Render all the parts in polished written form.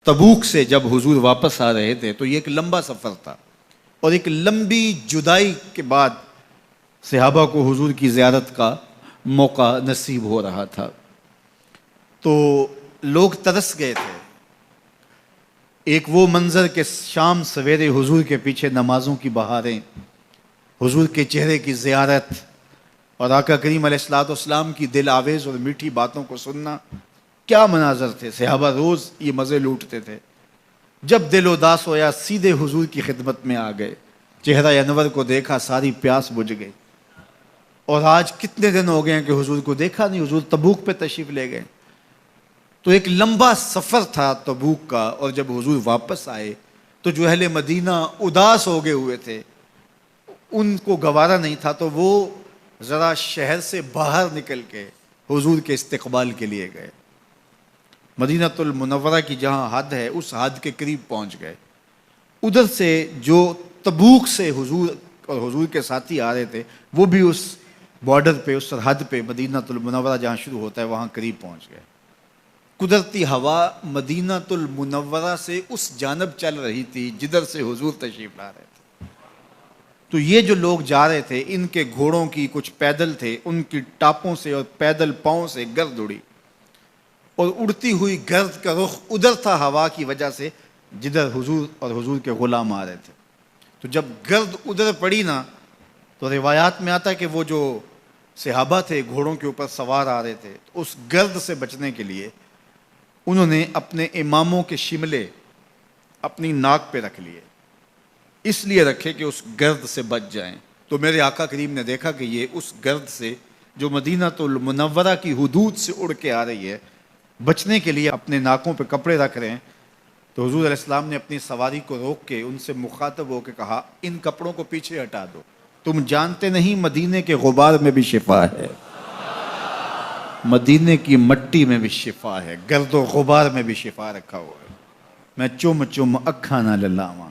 تبوک سے جب حضور واپس آ رہے تھے تو یہ ایک لمبا سفر تھا، اور ایک لمبی جدائی کے بعد صحابہ کو حضور کی زیارت کا موقع نصیب ہو رہا تھا۔ تو لوگ ترس گئے تھے۔ ایک وہ منظر کہ شام سویرے حضور کے پیچھے نمازوں کی بہاریں، حضور کے چہرے کی زیارت اور آقا کریم علیہ السلام کی دل آویز اور میٹھی باتوں کو سننا، کیا مناظر تھے۔ صحابہ روز یہ مزے لوٹتے تھے۔ جب دل اداس ہویا سیدھے حضور کی خدمت میں آ گئے، چہرہ انور کو دیکھا، ساری پیاس بجھ گئی۔ اور آج کتنے دن ہو گئے ہیں کہ حضور کو دیکھا نہیں، حضور تبوک پہ تشریف لے گئے۔ تو ایک لمبا سفر تھا تبوک کا، اور جب حضور واپس آئے تو جو اہل مدینہ اداس ہو گئے ہوئے تھے، ان کو گوارا نہیں تھا، تو وہ ذرا شہر سے باہر نکل کے حضور کے استقبال کے لیے گئے۔ مدینہ المنورہ کی جہاں حد ہے اس حد کے قریب پہنچ گئے۔ ادھر سے جو تبوک سے حضور اور حضور کے ساتھی آ رہے تھے وہ بھی اس بارڈر پہ، اس سرحد پہ، مدینہ المنورہ جہاں شروع ہوتا ہے وہاں قریب پہنچ گئے۔ قدرتی ہوا مدینہ المنورہ سے اس جانب چل رہی تھی جدھر سے حضور تشریف لا رہے تھے۔ تو یہ جو لوگ جا رہے تھے ان کے گھوڑوں کی، کچھ پیدل تھے، ان کی ٹاپوں سے اور پیدل پاؤں سے گرد اڑی، اور اڑتی ہوئی گرد کا رخ ادھر تھا ہوا کی وجہ سے جدھر حضور اور حضور کے غلام آ رہے تھے۔ تو جب گرد ادھر پڑی نا، تو روایات میں آتا ہے کہ وہ جو صحابہ تھے گھوڑوں کے اوپر سوار آ رہے تھے، تو اس گرد سے بچنے کے لیے انہوں نے اپنے اماموں کے شملے اپنی ناک پہ رکھ لیے، اس لیے رکھے کہ اس گرد سے بچ جائیں۔ تو میرے آقا کریم نے دیکھا کہ یہ اس گرد سے جو مدینہ المنورہ کی حدود سے اڑ کے آ رہی ہے، بچنے کے لیے اپنے ناکوں پہ کپڑے رکھ رہے ہیں۔ تو حضور علیہ السلام نے اپنی سواری کو روک کے ان سے مخاطب ہو کے کہا، ان کپڑوں کو پیچھے ہٹا دو، تم جانتے نہیں مدینے کے غبار میں بھی شفا ہے، مدینے کی مٹی میں بھی شفا ہے، گرد و غبار میں بھی شفا رکھا ہوا ہے۔ میں چم چم اکھاں نہ للاواں،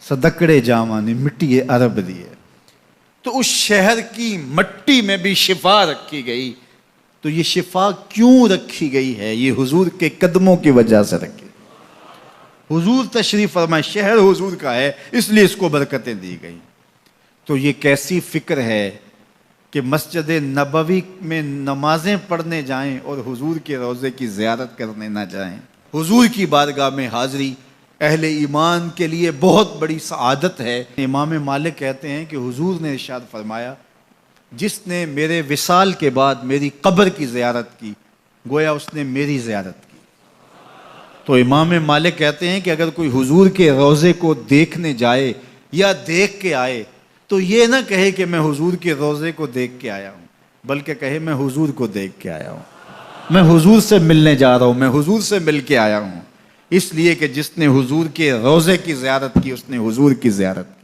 صدقڑے جاواں نے مٹی عرب دی ہے۔ تو اس شہر کی مٹی میں بھی شفا رکھی گئی۔ تو یہ شفا کیوں رکھی گئی ہے؟ یہ حضور کے قدموں کی وجہ سے رکھی۔ حضور تشریف فرمائے، شہر حضور کا ہے، اس لیے اس کو برکتیں دی گئی۔ تو یہ کیسی فکر ہے کہ مسجد نبوی میں نمازیں پڑھنے جائیں اور حضور کے روضے کی زیارت کرنے نہ جائیں۔ حضور کی بارگاہ میں حاضری اہل ایمان کے لیے بہت بڑی سعادت ہے۔ امام مالک کہتے ہیں کہ حضور نے ارشاد فرمایا، جس نے میرے وصال کے بعد میری قبر کی زیارت کی، گویا اس نے میری زیارت کی۔ تو امام مالک کہتے ہیں کہ اگر کوئی حضور کے روضے کو دیکھنے جائے یا دیکھ کے آئے تو یہ نہ کہے کہ میں حضور کے روضے کو دیکھ کے آیا ہوں، بلکہ کہے میں حضور کو دیکھ کے آیا ہوں، میں حضور سے ملنے جا رہا ہوں، میں حضور سے مل کے آیا ہوں۔ اس لیے کہ جس نے حضور کے روضے کی زیارت کی اس نے حضور کی زیارت کی۔